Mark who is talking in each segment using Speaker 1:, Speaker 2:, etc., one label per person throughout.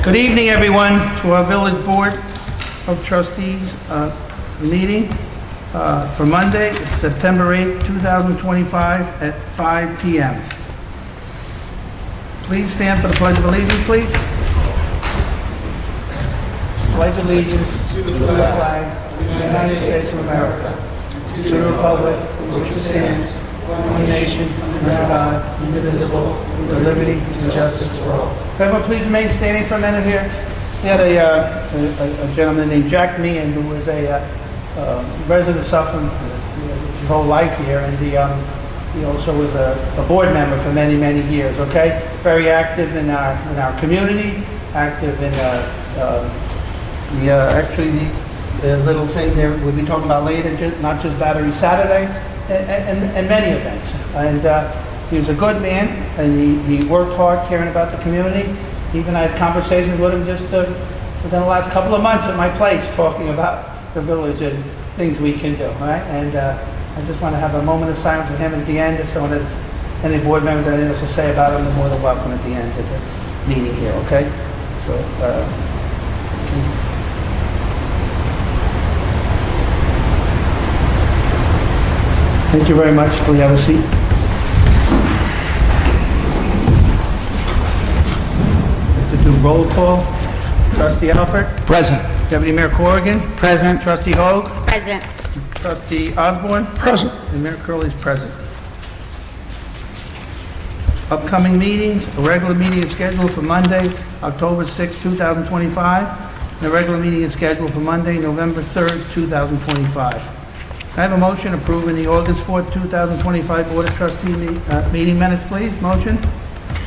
Speaker 1: Good evening, everyone, to our Village Board of Trustees meeting for Monday, September 8, 2025 at 5 p.m. Please stand for the Pledge of Allegiance, please. Pledge allegiance to the flag of the United States of America, to the republic for which it stands, one nation, under God, indivisible, with liberty and justice for all. Everyone, please remain standing for a minute here. We had a gentleman named Jack Meehan, who was a resident of Suffern his whole life here, and he also was a board member for many, many years. Okay, very active in our community, active in the little thing there we'll be talking about later, not just Battery Saturday, and many events. And he was a good man, and he worked hard caring about the community. Even I had conversations with him just within the last couple of months at my place, talking about the village and things we can do, right? And I just want to have a moment of silence with him at the end. If someone has any board members have anything else to say about him, they're more than welcome at the end of the meeting here, okay? So, thank you very much. Will you have a seat? To do roll call. Trustee Alpert.
Speaker 2: Present.
Speaker 1: Deputy Mayor Corrigan.
Speaker 2: Present.
Speaker 1: Trustee Hogue.
Speaker 3: Present.
Speaker 1: Trustee Osborn.
Speaker 2: Present.
Speaker 1: And Mayor Curley is present. Upcoming meetings. A regular meeting is scheduled for Monday, October 6, 2025. And a regular meeting is scheduled for Monday, November 3rd, 2025. I have a motion approving the August 4th, 2025 Board of Trustees meeting minutes, please. Motion?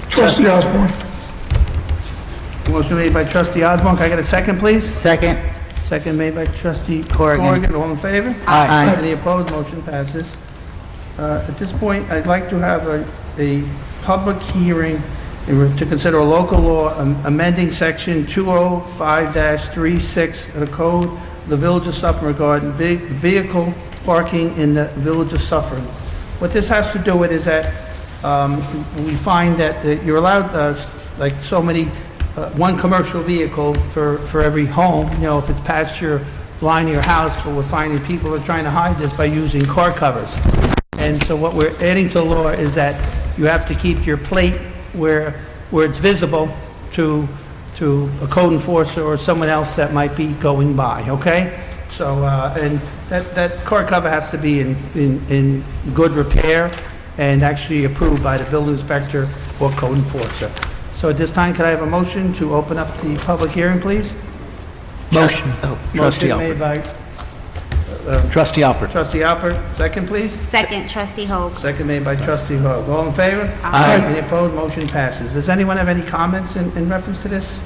Speaker 2: Trustee Osborn.
Speaker 1: Motion made by Trustee Osborn. Can I get a second, please?
Speaker 2: Second.
Speaker 1: Second made by Trustee
Speaker 2: Corrigan.
Speaker 1: Corrigan. All in favor?
Speaker 2: Aye.
Speaker 1: Any opposed? Motion passes. At this point, I'd like to have a public hearing to consider a local law amending Section 205-36 of the Code of the Village of Suffern regarding vehicle parking in the Village of Suffern. What this has to do with is that we find that you're allowed like so many one commercial vehicle for every home, you know, if it's past your line of your house, but we're finding people are trying to hide this by using car covers. And so what we're adding to the law is that you have to keep your plate where it's visible to a code enforcer or someone else that might be going by, okay? So, and that car cover has to be in good repair and actually approved by the building inspector or code enforcer. So at this time, could I have a motion to open up the public hearing, please?
Speaker 2: Motion. Trustee
Speaker 1: Motion made
Speaker 2: Alpert.
Speaker 1: by
Speaker 2: Trustee Alpert.
Speaker 1: Trustee Alpert. Second, please.
Speaker 3: Second, Trustee Hogue.
Speaker 1: Second made by Trustee Hogue. All in favor?
Speaker 2: Aye.
Speaker 1: Any opposed? Motion passes. Does anyone have any comments in reference to this?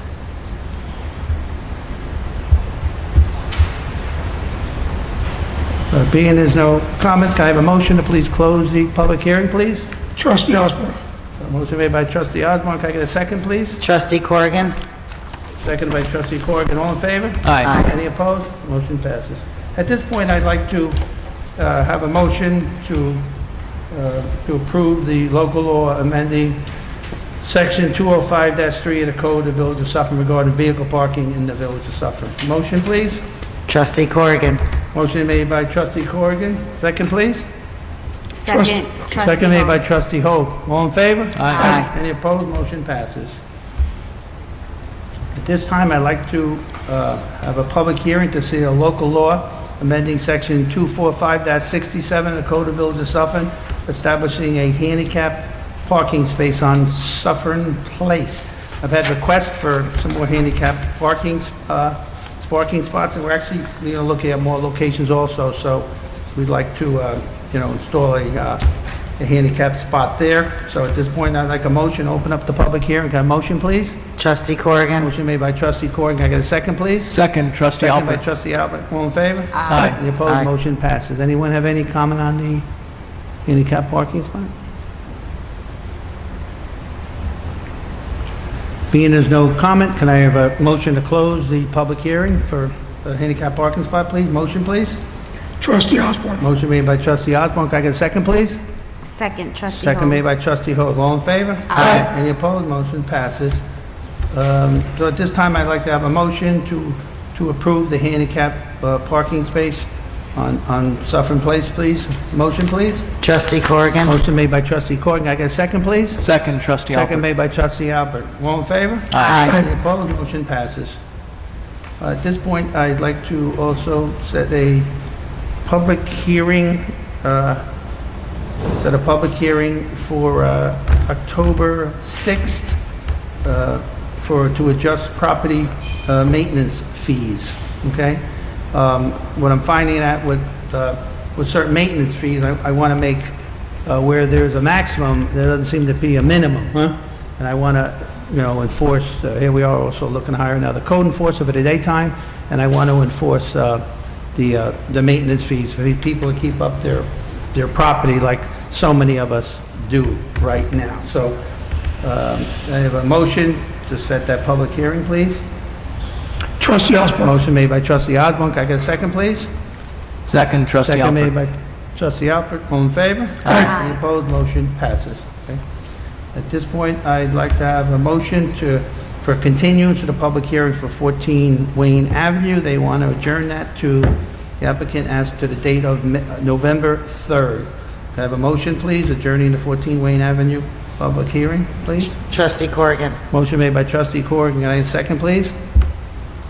Speaker 1: Being there's no comments, can I have a motion to please close the public hearing, please?
Speaker 2: Trustee Osborn.
Speaker 1: Motion made by Trustee Osborn. Can I get a second, please?
Speaker 4: Trustee Corrigan.
Speaker 1: Second by Trustee Corrigan. All in favor?
Speaker 2: Aye.
Speaker 1: Any opposed? Motion passes. At this point, I'd like to have a motion to approve the local law amending Section 205-3 of the Code of the Village of Suffern regarding vehicle parking in the Village of Suffern. Motion, please.
Speaker 4: Trustee Corrigan.
Speaker 1: Motion made by Trustee Corrigan. Second, please.
Speaker 3: Second, Trustee
Speaker 1: Second made by
Speaker 3: Hogue.
Speaker 1: Trustee Hogue. All in favor?
Speaker 4: Aye.
Speaker 1: Any opposed? Motion passes. At this time, I'd like to have a public hearing to see a local law amending Section 245-67 of the Code of Village of Suffern, establishing a handicap parking space on Suffern Place. I've had requests for some more handicap parking spots, and we're actually, looking at more locations also. So we'd like to, install a handicap spot there. So at this point, I'd like a motion to open up the public hearing. Can I have a motion, please?
Speaker 4: Trustee Corrigan.
Speaker 1: Motion made by Trustee Corrigan. Can I get a second, please?
Speaker 2: Second. Trustee
Speaker 1: Second by
Speaker 2: Alpert.
Speaker 1: Trustee Alpert. All in favor?
Speaker 4: Aye.
Speaker 1: Any opposed?
Speaker 4: Aye.
Speaker 1: Motion passes. Anyone have any comment on the handicap parking spot? Being there's no comment, can I have a motion to close the public hearing for the handicap parking spot, please? Motion, please.
Speaker 2: Trustee Osborn.
Speaker 1: Motion made by Trustee Osborn. Can I get a second, please?
Speaker 3: Second, Trustee
Speaker 1: Second
Speaker 3: Hogue.
Speaker 1: made by Trustee Hogue. All in favor?
Speaker 4: Aye.
Speaker 1: Any opposed? Motion passes. So at this time, I'd like to have a motion to approve the handicap parking space on Suffern Place, please. Motion, please.
Speaker 4: Trustee Corrigan.
Speaker 1: Motion made by trustee Corrigan. Can I get a second, please?
Speaker 2: Second, trustee
Speaker 1: Second
Speaker 2: Alpert.
Speaker 1: made by trustee Alpert. All in favor?
Speaker 4: Aye.
Speaker 1: Any opposed? Motion passes. At this point, I'd like to also set a public hearing, for October 6th to adjust property maintenance fees, okay? What I'm finding out with certain maintenance fees, I want to make where there's a maximum, there doesn't seem to be a minimum, huh? And I want to, enforce, here we are also looking to hire another code enforcer for the daytime, and I want to enforce the maintenance fees for people to keep up their property like so many of us do right now. So I have a motion to set that public hearing, please.
Speaker 2: Trustee Osborn.
Speaker 1: Motion made by trustee Osborn. Can I get a second, please?
Speaker 2: Second, trustee
Speaker 1: Second made
Speaker 2: Alpert.
Speaker 1: by trustee Alpert. All in favor?
Speaker 3: Aye.
Speaker 1: Any opposed? Motion passes. Okay. At this point, I'd like to have a motion for continuance of the public hearing for 14 Wayne Avenue. They want to adjourn that to the applicant as to the date of November 3rd. Can I have a motion, please, adjourning the 14 Wayne Avenue public hearing, please?
Speaker 4: Trustee Corrigan.
Speaker 1: Motion made by trustee Corrigan. Can I have a second, please?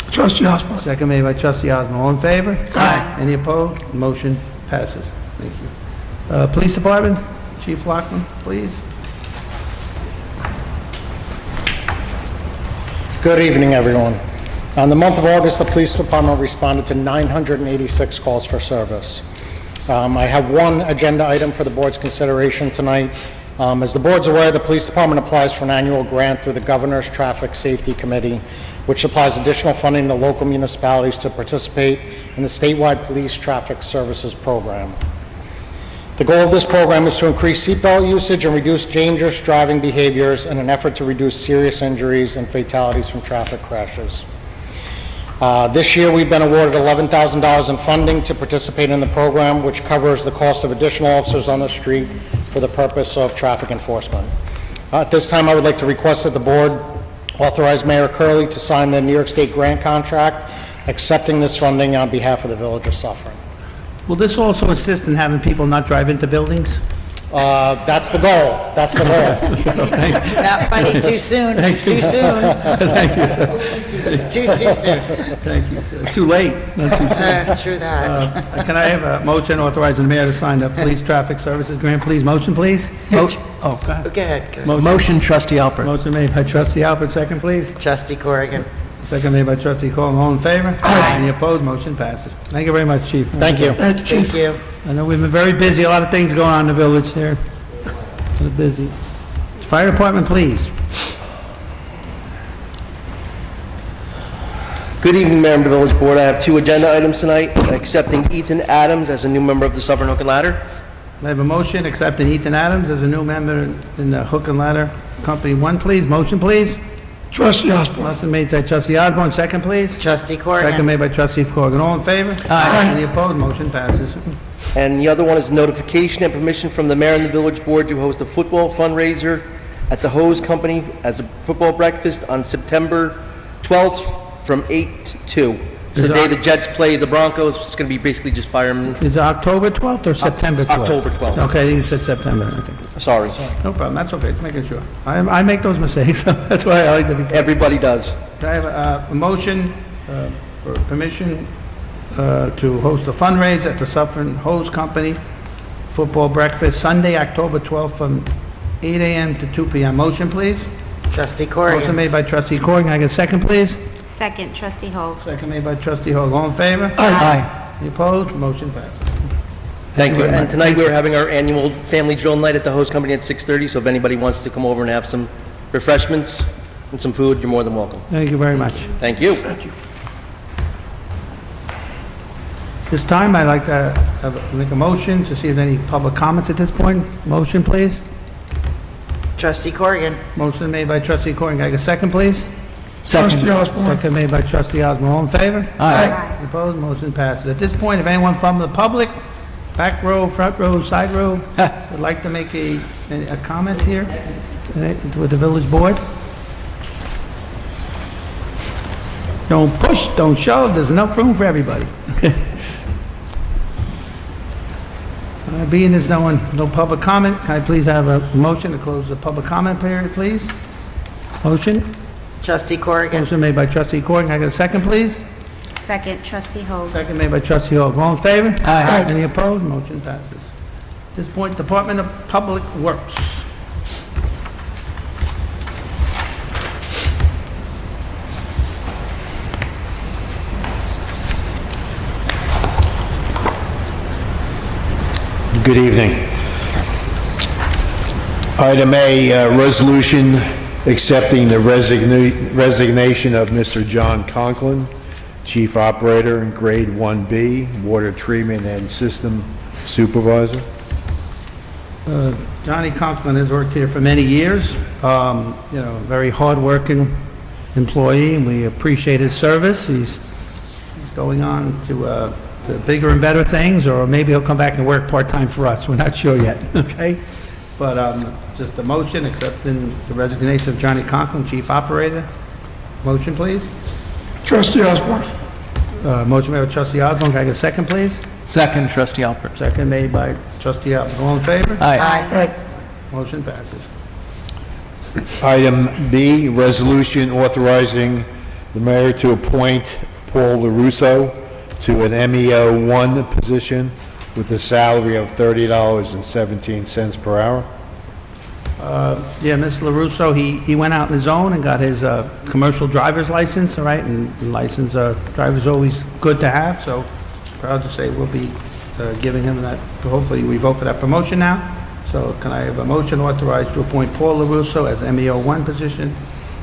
Speaker 2: Trustee Osborn.
Speaker 1: Second made by trustee Osborn. All in favor?
Speaker 3: Aye.
Speaker 1: Any opposed? Motion passes. Thank you. Police Department, Chief Loughlin, please.
Speaker 5: Good evening, everyone. In the month of August, the police department responded to 986 calls for service. I have one agenda item for the board's consideration tonight. As the board's aware, the police department applies for an annual grant through the Governor's Traffic Safety Committee, which supplies additional funding to local municipalities to participate in the statewide police traffic services program. The goal of this program is to increase seatbelt usage and reduce dangerous driving behaviors in an effort to reduce serious injuries and fatalities from traffic crashes. This year, we've been awarded $11,000 in funding to participate in the program, which covers the cost of additional officers on the street for the purpose of traffic enforcement. At this time, I would like to request that the board authorize Mayor Curley to sign the New York State grant contract, accepting this funding on behalf of the Village of Suffern.
Speaker 1: Will this also assist in having people not drive into buildings?
Speaker 5: That's the goal. That's the goal.
Speaker 4: Not funny, too soon, too soon. Too soon.
Speaker 1: Thank you, sir. Too late. Not too soon.
Speaker 4: True that.
Speaker 1: Can I have a motion authorizing the mayor to sign the police traffic services grant, please? Motion, please?
Speaker 2: Oh, go ahead.
Speaker 4: Go ahead.
Speaker 2: Motion, trustee Alpert.
Speaker 1: Motion made by trustee Alpert, second, please.
Speaker 4: Trustee Corrigan.
Speaker 1: Second made by trustee Corrigan. All in favor? Aye. Any opposed? Motion passes. Thank you very much, chief.
Speaker 5: Thank you.
Speaker 2: Thank you, Chief.
Speaker 4: Thank you.
Speaker 1: I know we've been very busy, a lot of things going on in the village here. We're busy. Fire department, please.
Speaker 6: Good evening, Mayor and the Village Board. I have two agenda items tonight, accepting Ethan Adams as a new member of the Suffern Hook and Ladder.
Speaker 1: I have a motion accepting Ethan Adams as a new member in the Hook and Ladder Company 1, please. Motion, please.
Speaker 2: Trustee Osborn.
Speaker 1: Motion made by trustee Osborn, second, please.
Speaker 4: Trustee
Speaker 1: Second
Speaker 4: Corrigan.
Speaker 1: made by trustee Corrigan. All in favor?
Speaker 2: Aye.
Speaker 1: Any opposed? Motion passes.
Speaker 6: And the other one is notification and permission from the Mayor and the Village Board to host a football fundraiser at the Hose Company as a football breakfast on September 12th from 8 to 2. It's the day the Jets play the Broncos. It's going to be basically just firemen.
Speaker 1: Is it October 12th or September 12th?
Speaker 6: October 12th.
Speaker 1: Okay, you said September. Okay.
Speaker 6: Sorry.
Speaker 1: No problem, that's okay, just making sure. I make those mistakes, so that's why I like to be...
Speaker 6: Everybody does.
Speaker 1: Can I have a motion for permission to host a fundraiser at the Suffern Hose Company football breakfast Sunday, October 12th from 8 a.m. to 2 p.m. Motion, please.
Speaker 4: Trustee
Speaker 1: Motion
Speaker 4: Corrigan.
Speaker 1: made by trustee Corrigan. Can I get a second, please?
Speaker 3: Second, trustee Hogue.
Speaker 1: Second made by trustee Hogue. All in favor?
Speaker 2: Aye.
Speaker 1: Any opposed? Motion passes.
Speaker 6: Thank you.
Speaker 1: very
Speaker 6: And
Speaker 1: much.
Speaker 6: tonight we're having our annual family drill night at the Hose Company at 6:30, so if anybody wants to come over and have some refreshments and some food, you're more than welcome.
Speaker 1: Thank you very much.
Speaker 6: Thank you.
Speaker 1: This time, I'd like to make a motion to see if any public comments at this point. Motion, please.
Speaker 4: Trustee Corrigan.
Speaker 1: Motion made by trustee Corrigan. Can I get a second, please?
Speaker 2: Trustee Second. Osborn.
Speaker 1: Second made by trustee Osborn. All in favor?
Speaker 2: Aye.
Speaker 1: Any opposed? Motion passes. At this point, if anyone from the public, back row, front row, side row, would like to make a comment here with the village board? Don't push, don't shove, there's enough room for everybody. Being there's no public comment, can I please have a motion to close the public comment period, please? Motion?
Speaker 4: Trustee Corrigan.
Speaker 1: Motion made by trustee Corrigan. Can I get a second, please?
Speaker 3: Second, trustee Hogue.
Speaker 1: Second made by trustee Hogue. All in favor?
Speaker 2: Aye.
Speaker 1: Any opposed? Motion passes. At this point, Department of Public Works.
Speaker 7: Good evening. Item A, resolution accepting the resignation of Mr. John Conklin, Chief Operator, Grade 1B, Water Treatment and System Supervisor.
Speaker 1: Johnny Conklin has worked here for many years. Very hard-working employee, and we appreciate his service. He's going on to bigger and better things, or maybe he'll come back and work part-time for us. We're not sure yet, okay? But just a motion accepting the resignation of Johnny Conklin, Chief Operator. Motion, please.
Speaker 2: Trustee Osborn.
Speaker 1: Motion made by trustee Osborn. Can I get a second, please?
Speaker 2: Second, trustee Alpert.
Speaker 1: Second made by trustee Alpert. All in favor?
Speaker 2: Aye.
Speaker 4: Aye.
Speaker 1: Motion passes.
Speaker 7: Item B, resolution authorizing the mayor to appoint Paul LaRusso to an MEO 1 position with a salary of $30.17 per hour.
Speaker 1: Yeah, Mr. LaRusso, he went out in his own and got his commercial driver's license, all right? And the license driver's always good to have, so proud to say we'll be giving him that. Hopefully, we vote for that promotion now. So can I have a motion authorized to appoint Paul LaRusso as MEO 1 position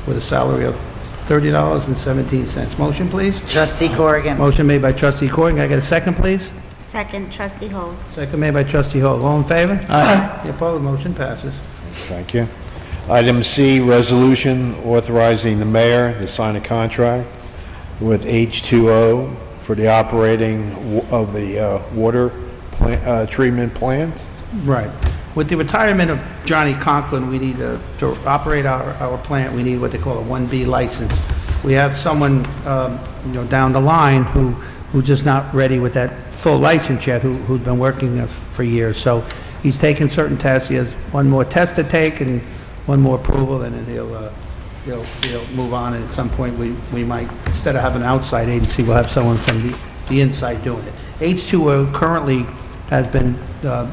Speaker 1: with a salary of $30.17. Motion, please.
Speaker 4: Trustee Corrigan.
Speaker 1: Motion made by trustee Corrigan. Can I get a second, please?
Speaker 3: Second, trustee Hogue.
Speaker 1: Second made by trustee Hogue. All in favor?
Speaker 2: Aye.
Speaker 1: Any opposed? Motion passes.
Speaker 7: Thank you. Item C, resolution authorizing the mayor to sign a contract with H2O for the operating of the water treatment plant.
Speaker 1: Right. With the retirement of Johnny Conklin, we need to operate our plant, we need what they call a 1B license. We have someone, down the line who's just not ready with that full license yet, who's been working for years. So he's taken certain tests. He has one more test to take and one more approval, and then he'll move on. And at some point, we might, instead of having an outside agency, we'll have someone from the inside doing it. H2O currently has been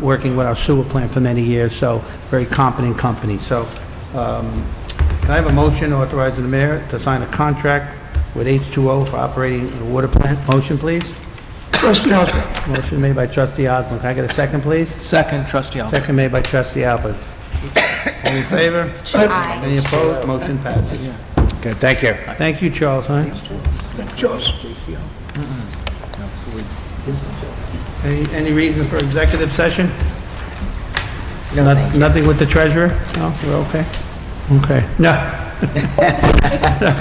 Speaker 1: working with our sewer plant for many years, so very competent company. So can I have a motion authorizing the mayor to sign a contract with H2O for operating the water plant? Motion, please.
Speaker 2: Trustee Osborn.
Speaker 1: Motion made by trustee Osborn. Can I get a second, please?
Speaker 2: Second, trustee Alpert.
Speaker 1: Second made by trustee Alpert. All in favor?
Speaker 3: Aye.
Speaker 1: Any opposed? Motion passes.
Speaker 7: Okay, thank you.
Speaker 1: Thank you, Charles, huh?
Speaker 2: Jones.
Speaker 1: Any reason for executive session? Nothing with the treasurer? No, we're okay? Okay, no.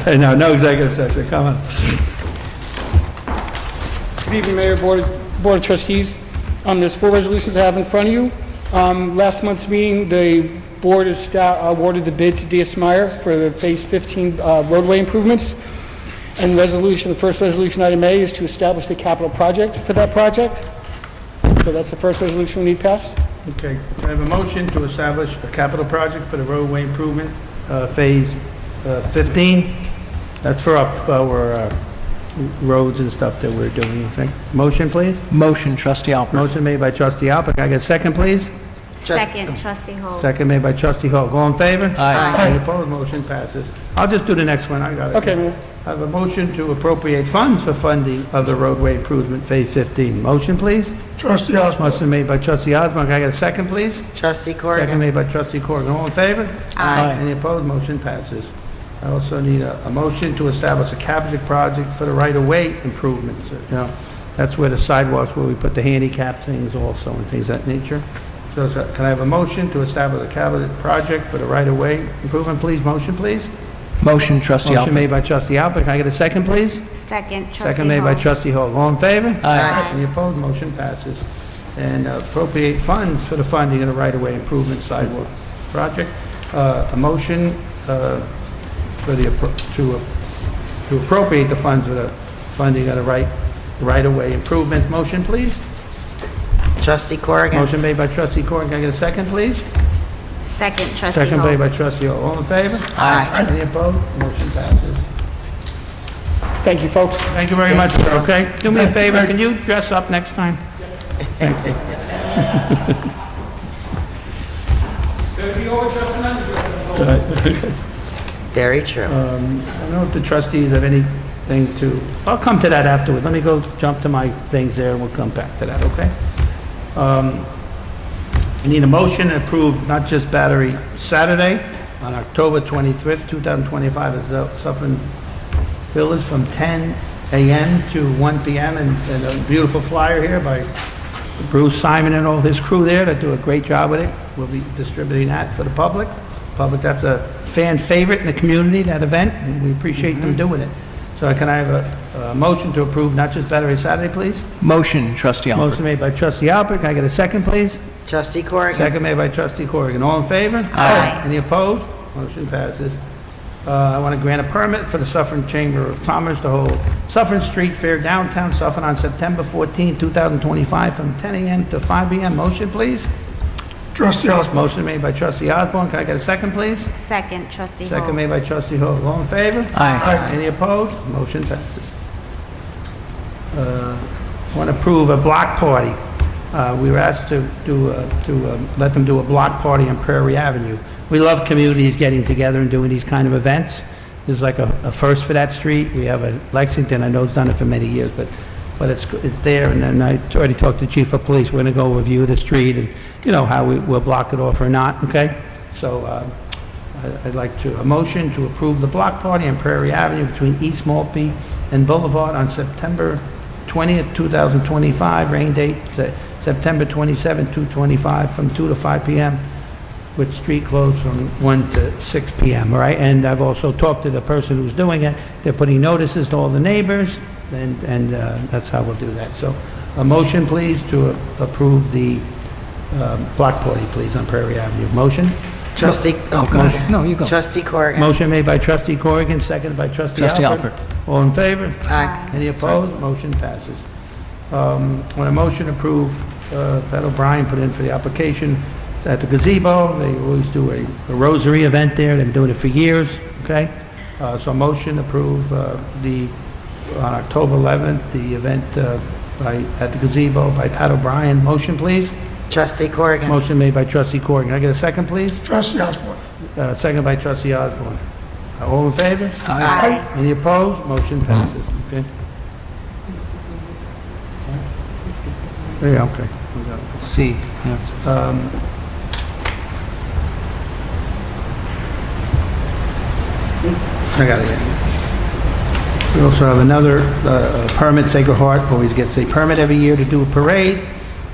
Speaker 1: Okay, no executive session, come on.
Speaker 8: Good evening, Mayor, Board of Trustees. There's 4 resolutions I have in front of you. Last month's meeting, the board awarded the bid to D.S. Meyer for the Phase 15 roadway improvements. And the first resolution item A is to establish the capital project for that project. So that's the first resolution we need passed.
Speaker 1: Okay, I have a motion to establish a capital project for the roadway improvement, Phase 15. That's for our roads and stuff that we're doing. Okay. Motion, please.
Speaker 2: Motion, trustee Alpert.
Speaker 1: Motion made by trustee Alpert. Can I get a second, please?
Speaker 3: Second, trustee Hogue.
Speaker 1: Second made by trustee Hogue. All in favor?
Speaker 2: Aye.
Speaker 1: Any opposed? Motion passes. I'll just do the next one. I got it.
Speaker 8: Okay, Mayor.
Speaker 1: I have a motion to appropriate funds for funding of the roadway improvement Phase 15. Motion, please.
Speaker 2: Trustee Osborn.
Speaker 1: Motion made by trustee Osborn. Can I get a second, please?
Speaker 4: Trustee
Speaker 1: Second
Speaker 4: Corrigan.
Speaker 1: made by trustee Corrigan. All in favor?
Speaker 3: Aye.
Speaker 1: Any opposed? Motion passes. I also need a motion to establish a capital project for the right-of-way improvements. That's where the sidewalks, where we put the handicap things also and things of that nature. So can I have a motion to establish a capital project for the right-of-way improvement, please? Motion, please.
Speaker 2: Motion, trustee
Speaker 1: Motion
Speaker 2: Alpert.
Speaker 1: made by trustee Alpert. Can I get a second, please?
Speaker 3: Second, trustee
Speaker 1: Second made by
Speaker 3: Hogue.
Speaker 1: trustee Hogue. All in favor?
Speaker 2: Aye.
Speaker 1: Any opposed? Motion passes. And appropriate funds for the funding of the right-of-way improvement sidewalk project. A motion to to appropriate the funds for the funding of the right-of-way improvement. Motion, please.
Speaker 4: Trustee Corrigan.
Speaker 1: Motion made by trustee Corrigan. Can I get a second, please?
Speaker 3: Second, trustee
Speaker 1: Second made
Speaker 3: Hogue.
Speaker 1: by trustee Hogue. All in favor?
Speaker 4: Aye.
Speaker 1: Any opposed? Motion passes.
Speaker 8: Thank you, folks.
Speaker 1: Thank you very much, sir, okay? Do me a favor, can you dress up next time?
Speaker 4: Very true.
Speaker 1: I don't know if the trustees have anything to, I'll come to that afterwards. Let me go jump to my things there, and we'll come back to that, okay? I need a motion to approve not just Battery Saturday on October 25th, 2025, as Suffern Village from 10 a.m. to 1 p.m. and a beautiful flyer here by Bruce Simon and all his crew there that do a great job with it. We'll be distributing that for the public. That's a fan favorite in the community, that event, and we appreciate them doing it. So can I have a motion to approve not just Battery Saturday, please?
Speaker 2: Motion, trustee Alpert.
Speaker 1: Motion made by trustee Alpert. Can I get a second, please?
Speaker 4: Trustee Corrigan.
Speaker 1: Second made by trustee Corrigan. All in favor?
Speaker 3: Aye.
Speaker 1: Any opposed? Motion passes. I want to grant a permit for the Suffern Chamber of Commerce to hold Suffern Street Fair downtown Suffern on September 14, 2025, from 10 a.m. to 5 p.m. Motion, please.
Speaker 9: Trustee Osborn.
Speaker 1: Motion made by trustee Osborn. Can I get a second, please?
Speaker 3: Second, trustee
Speaker 1: Second
Speaker 3: Hogue.
Speaker 1: made by trustee Hogue. All in favor?
Speaker 2: Aye.
Speaker 1: Any opposed? Motion passes. I want to approve a block party. We were asked to let them do a block party on Prairie Avenue. We love communities getting together and doing these kind of events. There's like a first for that street. We have a Lexington, I know it's done it for many years, but it's there. And then I already talked to chief of police. We're going to go review the street and, you know, how we'll block it off or not, okay? So I'd like a motion to approve the block party on Prairie Avenue between East Maltby and Boulevard on September 20th, 2025. Rain date September 27, 2025, from 2 to 5 p.m. with street closed from 1 to 6 p.m., all right? And I've also talked to the person who's doing it. They're putting notices to all the neighbors, and that's how we'll do that. So a motion, please, to approve the block party, please, on Prairie Avenue. Motion?
Speaker 4: Trustee,
Speaker 2: Oh, go ahead. No, you go.
Speaker 4: Trustee Corrigan.
Speaker 1: Motion made by trustee Corrigan, seconded by trustee
Speaker 2: Trustee
Speaker 1: Alpert.
Speaker 2: Alpert.
Speaker 1: All in favor?
Speaker 4: Aye.
Speaker 1: Any opposed? Motion passes. On a motion to approve, Pat O'Brien put in for the application at the gazebo. They always do a rosary event there. They've been doing it for years, okay? So a motion to approve on October 11th, the event at the gazebo by Pat O'Brien. Motion, please.
Speaker 4: Trustee Corrigan.
Speaker 1: Motion made by trustee Corrigan. Can I get a second, please?
Speaker 9: Trustee Osborn.
Speaker 1: Second by trustee Osborn. All in favor?
Speaker 3: Aye.
Speaker 1: Any opposed? Motion passes, okay? Yeah, okay. We got it.
Speaker 2: C, yeah.
Speaker 1: I got it. We also have another permit, Sacred Heart always gets a permit every year to do a parade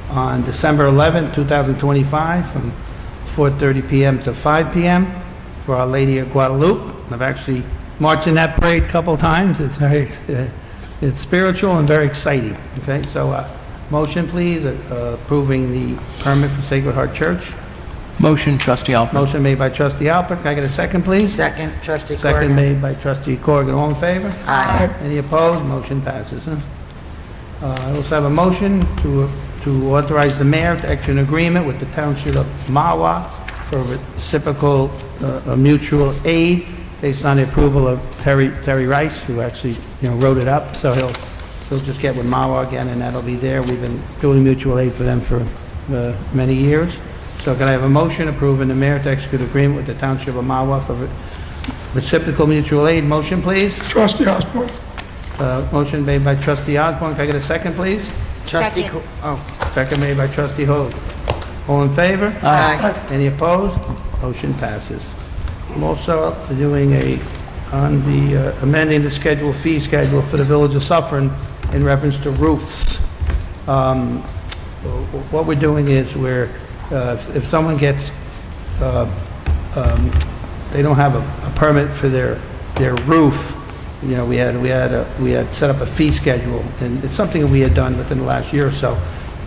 Speaker 1: on December 11th, 2025, from 4:30 p.m. to 5 p.m. for Our Lady of Guadalupe. I've actually marched in that parade a couple times. It's very, it's spiritual and very exciting, okay? So, motion, please, approving the permit for Sacred Heart Church.
Speaker 2: Motion, trustee Alpert.
Speaker 1: Motion made by trustee Alpert. Can I get a second, please?
Speaker 4: Second, trustee
Speaker 1: Second
Speaker 4: Corrigan.
Speaker 1: made by trustee Corrigan. All in favor?
Speaker 4: Aye.
Speaker 1: Any opposed? Motion passes. I also have a motion to authorize the mayor to execute an agreement with the township of Mawa for reciprocal mutual aid based on the approval of Terry Rice, who actually, wrote it up. So he'll just get with Mawa again, and that'll be there. We've been doing mutual aid for them for many years. So can I have a motion approving the mayor to execute agreement with the township of Mawa for reciprocal mutual aid? Motion, please.
Speaker 9: Trustee Osborn.
Speaker 1: Motion made by trustee Osborn. Can I get a second, please?
Speaker 4: Trustee,
Speaker 3: Second.
Speaker 1: Second made by trustee Hogue. All in favor?
Speaker 4: Aye.
Speaker 1: Any opposed? Motion passes. I'm also doing amending the fee schedule for the village of Suffern in reference to roofs. What we're doing is if someone gets, they don't have a permit for their roof, we had set up a fee schedule, and it's something that we had done within the last year or so.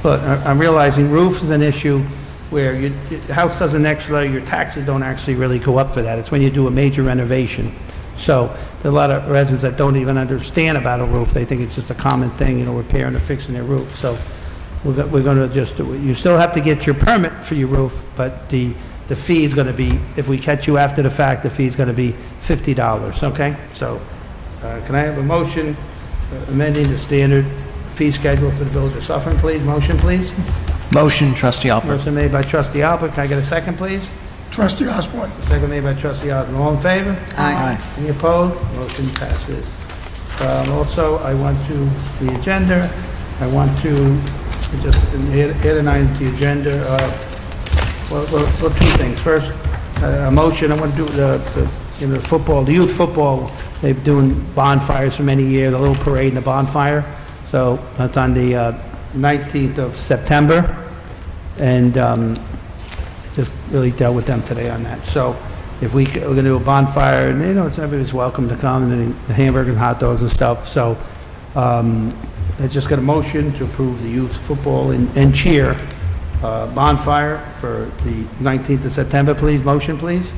Speaker 1: But I'm realizing roof is an issue where your house doesn't actually, your taxes don't actually really go up for that. It's when you do a major renovation. So there are a lot of residents that don't even understand about a roof. They think it's just a common thing, you know, repairing or fixing their roof. So we're going to just, you still have to get your permit for your roof, but the fee is going to be, if we catch you after the fact, the fee is going to be $50, okay? So can I have a motion amending the standard fee schedule for the Village of Suffern, please? Motion, please.
Speaker 2: Motion, Trustee Alpert.
Speaker 1: Motion made by Trustee Alpert. Can I get a second, please?
Speaker 9: Trustee Osborn.
Speaker 1: Second made by Trustee Osborn. All in favor?
Speaker 4: Aye.
Speaker 1: Any opposed? Motion passes. Also, I want to, the agenda, I want to just add an item to the agenda. Well, two things. First, a motion, I want to do the football, the youth football, they've been doing bonfires for many years, a little parade and a bonfire. So that's on the 19th of September. And just really dealt with them today on that. So if we're going to do a bonfire, and you know, everybody's welcome to come, and the hamburgers and hot dogs and stuff. So let's just get a motion to approve the youth football and cheer bonfire for the 19th of September, please. Motion, please.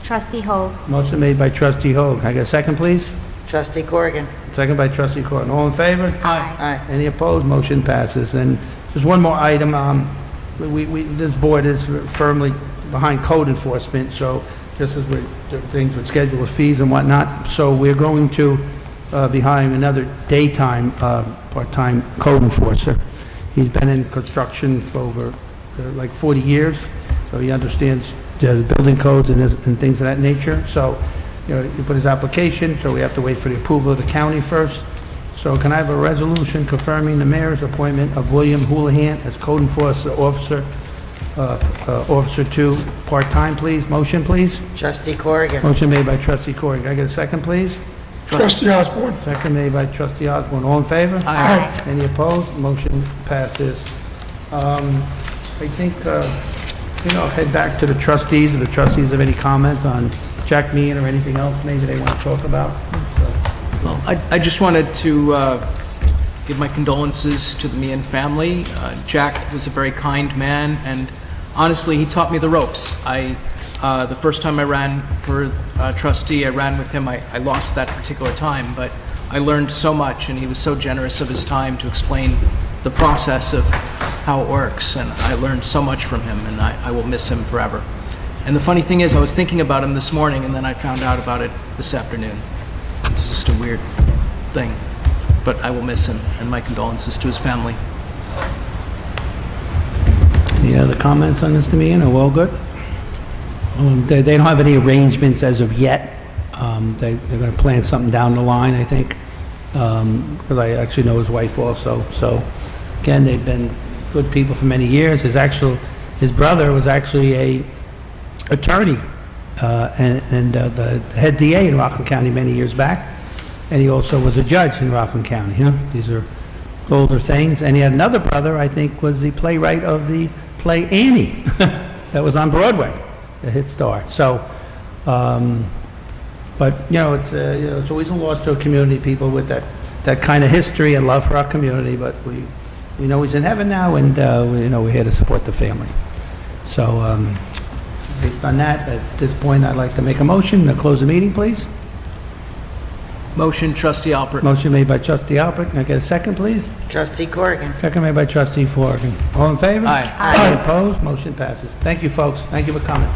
Speaker 3: Trustee Hogue.
Speaker 1: Motion made by Trustee Hogue. Can I get a second, please?
Speaker 4: Trustee Corrigan.
Speaker 1: Second by Trustee Corrigan. All in favor?
Speaker 4: Aye.
Speaker 1: Any opposed? Motion passes. And just one more item. This board is firmly behind code enforcement, so just as we're doing things with schedule of fees and whatnot, so we're going to be hiring another daytime part-time code enforcer. He's been in construction for over like 40 years, so he understands the building codes and things of that nature. So, you know, he put his application, so we have to wait for the approval of the county first. So can I have a resolution confirming the mayor's appointment of William Houlihan as code enforcement officer, officer 2, part-time, please? Motion, please.
Speaker 4: Trustee Corrigan.
Speaker 1: Motion made by Trustee Corrigan. Can I get a second, please?
Speaker 9: Trustee Osborn.
Speaker 1: Second made by Trustee Osborn. All in favor?
Speaker 3: Aye.
Speaker 1: Any opposed? Motion passes. I think, you know, head back to the trustees. If the trustees have any comments on Jack Meehan or anything else maybe they want to talk about.
Speaker 2: Well, I just wanted to give my condolences to the Meehan family. Jack was a very kind man, and honestly, he taught me the ropes. The first time I ran for trustee, I ran with him. I lost that particular time, but I learned so much, and he was so generous of his time to explain the process of how it works, and I learned so much from him, and I will miss him forever. And the funny thing is, I was thinking about him this morning, and then I found out about it this afternoon. It's just a weird thing, but I will miss him, and my condolences to his family.
Speaker 1: Any other comments on Mr. Meehan? Are we all good? They don't have any arrangements as of yet. They're going to plan something down the line, I think, because I actually know his wife also. So, again, they've been good people for many years. His brother was actually a attorney and the head DA in Rockland County many years back, and he also was a judge in Rockland County. You know, these are older things. And he had another brother, I think, was the playwright of the play Annie that was on Broadway, the hit star. So, but you know, it's always a loss to a community, people with that kind of history and love for our community. But we know he's in heaven now, and we're here to support the family. So, based on that, at this point, I'd like to make a motion to close the meeting, please.
Speaker 2: Motion, Trustee Alpert.
Speaker 1: Motion made by Trustee Alpert. Can I get a second, please?
Speaker 4: Trustee Corrigan.
Speaker 1: Second made by Trustee Corrigan. All in favor?
Speaker 2: Aye.
Speaker 1: Any opposed? Motion passes. Thank you, folks. Thank you for coming.